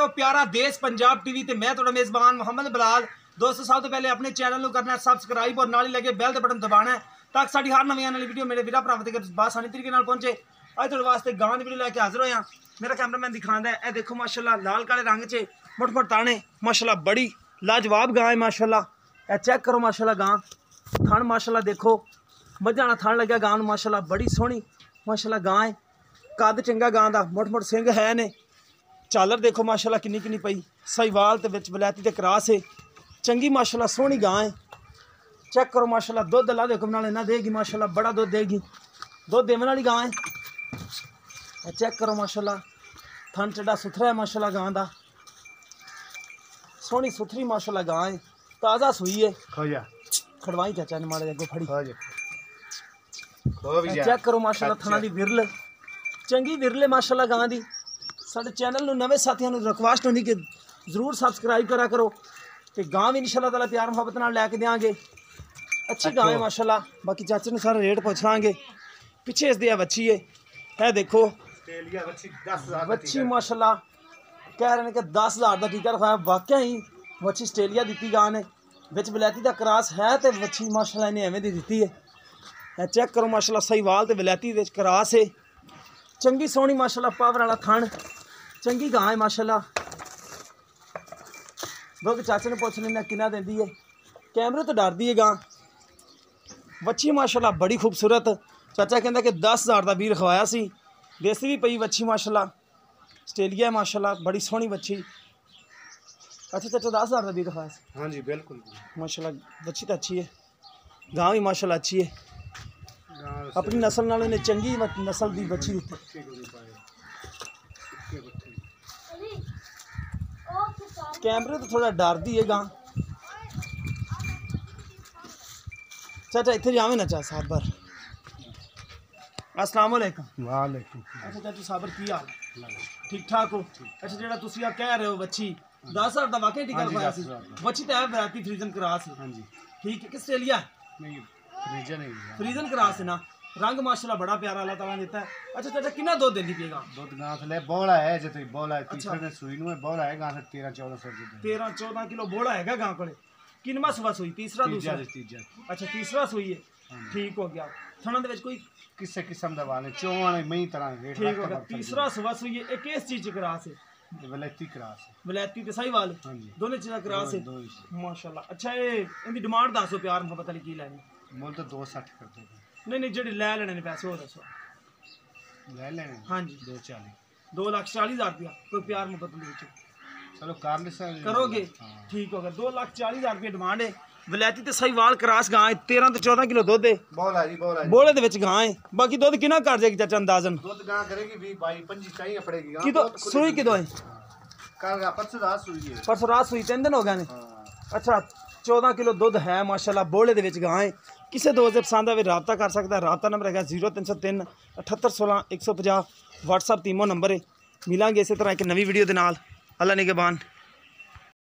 रहे हो प्यारा देश पंजाब टीवी ते मैं थोड़ा मेज़बान मोहम्मद बिलाल। दोस्तों सब तो पहले अपने चैनल को करना सबसक्राइब और नाल ही लगे बैल का बटन दबाना है ताकि साड़ी हर नवी आने वाली वीडियो मेरे वीरा भरावां तक आसानी तरीके नाल पहुंचे। अज थोड़े वास्ते गां दी वीडियो लैके हाजिर होया। मेरा कैमरामैन दिखांदा है, ए देखो माशाल्लाह लाल काले रंग च मुठ मुठ ताने माशाल्लाह बड़ी लाजवाब गां है माशाल्लाह। ए चेक करो माशाल्लाह गां थन माशाल्लाह देखो मझां वाला थन लग्या गां माशाल्लाह बड़ी सोहनी माशाल्लाह गां है। कद चंगा गां दा मुठ मुठ सिंग है ने झालर देखो माशाल्लाह किन्नी किन्नी पई साहिवाल ते विच वलैती ते क्रॉस है चंगी माशाल्लाह सोहनी गां है। चेक करो माशाल्लाह दुध अल्लाह दे हुक्म नाल इन्ना देगी माशाल्लाह बड़ा दुध देगी दुध देवन वाली गां है। चेक करो माशाल्लाह थन चढ़ा सुथरा है माशाल्लाह गां दा सोहनी सुथरी माशाल्लाह गां है ताज़ा सूई है। खड़वाई चाचा ने माड़े अगो फड़ी चेक करो माशाल्लाह थना दी विरल चंगी विरल माशाल्लाह गां दी। साडे चैनल नूं नवे साथियां नूं रिक्वेस्ट होंदी कि जरूर सबसक्राइब करा करो ते गां भी इंशाअल्लाह ताला प्यार मुहब्बत नाल लैके देंगे। अच्छी गां है माशाल्लाह। बाकी चाचे ने सारे रेट पूछ लांगे। पिछे इस दिया बच्ची है देखो बच्ची माशाल्लाह कह रहे हैं कि 10,000 का टीका रखाया। वाकई ही बच्ची आस्ट्रेलिया दी गां ने विच वलैती का क्रॉस है तो बच्ची माशाल्लाह इन्हें एवें दी दी है। चेक करो माशाल्लाह साहिवाल ते वलैती विच क्रॉस है चंगी सोहनी माशाल्लाह पावर वाला थन चंगी गां है माशाल्लाह। दुध चाचे ने पूछ लेना किना देंदी है कैमरे तो डरदी है गां बच्ची माशाल्लाह बड़ी खूबसूरत। चाचा कहता कि 10,000 का बीर खवाया सी देसी भी पई बच्ची माशाल्लाह आस्ट्रेलिया है माशाल्लाह बड़ी सोहनी बच्ची। अच्छा चाचा 10,000 का बीर खवाया सी। हाँ जी बिल्कुल माशाल्लाह बच्ची तो अच्छी है गां भी माशाल्लाह अच्छी है अपनी नस्ल नाल इन्हें चंगी नस्ल की बच्ची दी। कैमरे तो थोड़ा डरदी है गां चाचा इतने जावे ना चाचा साबर अस्सलाम वालेकुम। वालेकुम। अच्छा चाचू साबर की हाल ठीक ठाक हो। अच्छा जेड़ा तुसी कह रहे हो बच्ची 10,000 का वाकई टिका लगा सी बच्ची तो है वैरायटी फ्रीजन क्रॉस है। हाँ जी ठीक है किस ऑस्ट्रेलिया नहीं फ्रीजन क्रॉस है ना रंग माशाल्लाह बड़ा प्यारा अल्लाह ताला ने देता है। अच्छा चाचा कितना दूध देंदी पेगा दूध गां थले बोला है जे तई बोला है तीसरे ने सुई नु बोला है गां 13-14 दूध 13-14 किलो बोला हैगा गां कोले किनवा सुबह सुई तीसरा दूसरा तीजा अच्छा तीसरा सुई है ठीक हो गया। थना दे विच कोई किसे किस्म दा वाले चोवाने मई तरह रेट ठीक हो गया। तीसरा सुबह सुई है एक किस चीज क्रॉस है वलैती क्रॉस वलैती ते साहिवाल हाँ जी दोनों चीज़ क्रॉस है माशाल्लाह। अच्छा ये इनकी डिमांड दसो प्यार मुहब्बत वाली की लैनी मोल तो 260 कर दो नहीं जेडे लै लेने ने पैसे वो दसो ले लेने हाँ जी 240 2,40,000 रुपया कोई प्यार मुहब्बत में चलो कर ले करोगे ठीक होगा। 2,40,000 रुपया डिमांड है वलैती ते साहिवाल क्रॉस गां 13 ते 14 किलो दुध है बोले दे विच गां है। बाकी दुध किना कर जाएगी चाचा अंदाजन दूध गां करेगी 20-22-25 चाहिए पड़ेगी की तो सुई किदो है कल परसों रात सुई है परसों रात सुई 3 दिन हो गए ने। अच्छा 14 किलो दुध है माशाल्लाह बोले दे विच गां है। किसी दोस्त पसंद आए रबता कर सकता है। रबता नंबर है 0303 7816 150 व्हाट्सअप तीमो नंबर है। मिलेंगे इसी तरह एक नवी वीडियो के नाल। अल्लाह निगहबान।